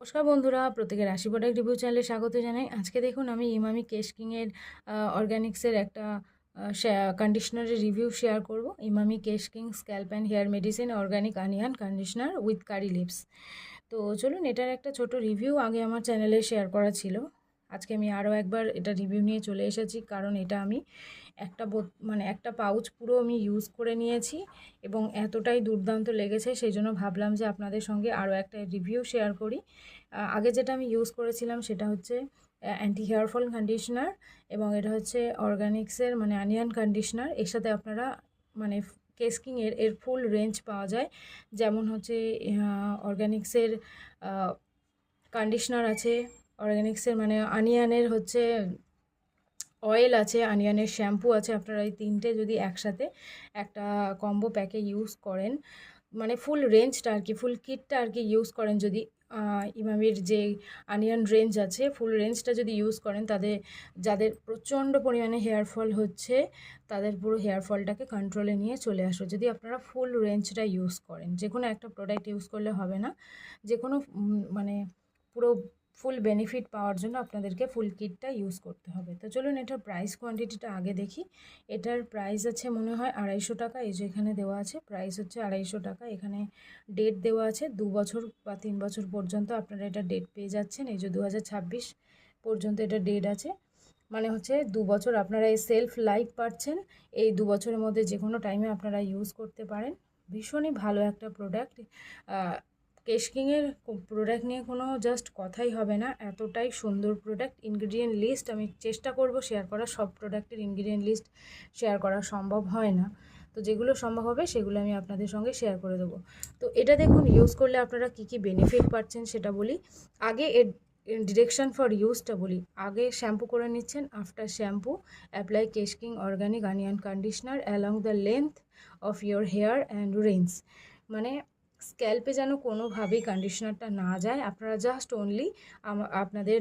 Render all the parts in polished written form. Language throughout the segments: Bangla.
নমস্কার বন্ধুরা, প্রত্যেকের রাশি প্রোডাক্ট রিভিউ চ্যানেলে স্বাগত জানাই। আজকে দেখুন আমি ইমামি কেশ কিংয়ের অর্গ্যানিক্সের একটা কন্ডিশনারের রিভিউ শেয়ার করব। Emami Kesh king scalp and hair medicine organic onion conditioner with curry leaves. তো চলুন, এটার একটা ছোট রিভিউ আগে আমার চ্যানেলে শেয়ার করা ছিল। আজকে আমি আরও একবার এটা রিভিউ নিয়ে চলে এসেছি, কারণ এটা আমি একটা পাউচ পুরো আমি ইউজ করে নিয়েছি এবং এতটাই দুর্দান্ত লেগেছে, সেই জন্য ভাবলাম যে আপনাদের সঙ্গে আরও একটা রিভিউ শেয়ার করি। আগে যেটা আমি ইউজ করেছিলাম সেটা হচ্ছে অ্যান্টি হেয়ার ফল কন্ডিশনার, এবং এটা হচ্ছে অর্গ্যানিক্সের অনিয়ন কন্ডিশনার। এর সাথে আপনারা কেশ কিংয়ের এর ফুল রেঞ্জ পাওয়া যায়, যেমন হচ্ছে অর্গ্যানিক্সের কন্ডিশনার আছে, অর্গ্যানিক্সের অনিয়নের হচ্ছে অয়েল আছে, অনিয়নের শ্যাম্পু আছে। আপনারা এই তিনটে যদি একসাথে একটা কম্বো প্যাকে ইউজ করেন, ফুল রেঞ্জটা আর কি, ফুল কিটটা আর কি ইউজ করেন, যদি ইমামির যে অনিয়ন রেঞ্জ আছে ফুল রেঞ্জটা যদি ইউজ করেন, যাদের প্রচণ্ড পরিমাণে হেয়ার ফল হচ্ছে তাদের পুরো হেয়ার ফলটাকে কন্ট্রোলে নিয়ে চলে আসবে যদি আপনারা ফুল রেঞ্জটা ইউজ করেন। যে কোনো একটা প্রোডাক্ট ইউজ করলে হবে না, যে কোনো পুরো ফুল বেনিফিট পাওয়ার জন্য আপনাদেরকে ফুল কিটটা ইউজ করতে হবে। তো চলুন এটার প্রাইস কোয়ান্টিটিটা আগে দেখি। এটার প্রাইস আছে মনে হয় 250 টাকা। এই যে এখানে দেওয়া আছে প্রাইস হচ্ছে 250 টাকা। এখানে ডেট দেওয়া আছে 2 বছর বা 3 বছর পর্যন্ত আপনারা এটা ডেট পেয়ে যাচ্ছেন। এই যে 2026 পর্যন্ত এটা ডেট আছে, হচ্ছে 2 বছর আপনারা এই সেলফ লাইফ পাচ্ছেন। এই 2 বছরের মধ্যে যে কোনো টাইমে আপনারা ইউজ করতে পারেন। ভীষণই ভালো একটা প্রোডাক্ট। কেশ কিংয়ের প্রোডাক্ট নিয়ে কোনো জাস্ট কথাই হবে না, এতটাই সুন্দর প্রোডাক্ট। ইনগ্রিডিয়েন্ট লিস্ট আমি চেষ্টা করব শেয়ার করা, সব প্রোডাক্টের ইনগ্রিডিয়েন্ট লিস্ট শেয়ার করা সম্ভব হয় না, তো যেগুলো সম্ভব হবে সেগুলো আমি আপনাদের সঙ্গে শেয়ার করে দেবো। তো এটা দেখুন, ইউজ করলে আপনারা কি কি বেনিফিট পাচ্ছেন সেটা বলি। আগে এর ডিরেকশন ফর ইউজটা বলি। আগে শ্যাম্পু করে নিচ্ছেন। After shampoo apply Kesh King organic onion conditioner along the length of your hair and rinse. স্ক্যাল্পে যেন কোনোভাবেই কন্ডিশনারটা না যায়। আপনারা জাস্ট অনলি আপনাদের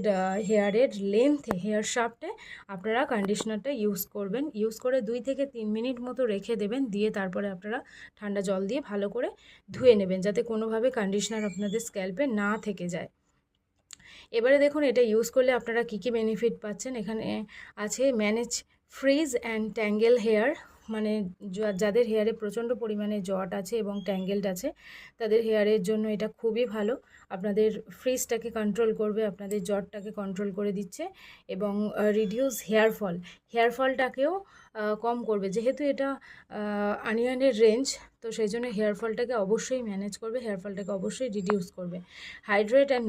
হেয়ারের লেন্থে, হেয়ার শাফটে আপনারা কন্ডিশনারটা ইউজ করবেন। ইউজ করে 2 থেকে 3 মিনিট মতো রেখে দেবেন, দিয়ে তারপরে আপনারা ঠান্ডা জল দিয়ে ভালো করে ধুয়ে নেবেন, যাতে কোনোভাবে কন্ডিশনার আপনাদের স্ক্যাল্পে না থেকে যায়। এবারে দেখুন এটা ইউজ করলে আপনারা কী কী বেনিফিট পাচ্ছেন। এখানে আছে ম্যানেজ ফ্রিজ অ্যান্ড ট্যাঙ্গেল হেয়ার, যাদের হেয়ারে প্রচণ্ড পরিমাণে জট আছে এবং ট্যাঙ্গেলড আছে, তাদের হেয়ারের জন্য এটা খুবই ভালো। আপনাদের ফ্রিজটাকে কন্ট্রোল করবে, আপনাদের জটটাকে কন্ট্রোল করে দিচ্ছে, এবং রিডিউস হেয়ার ফলটাকেও কম করবে। যেহেতু এটা অনিয়নের রেঞ্জ, তো সেই জন্য হেয়ার ফলটাকে অবশ্যই ম্যানেজ করবে, হেয়ার ফলটাকে অবশ্যই রিডিউস করবে। Hydrate and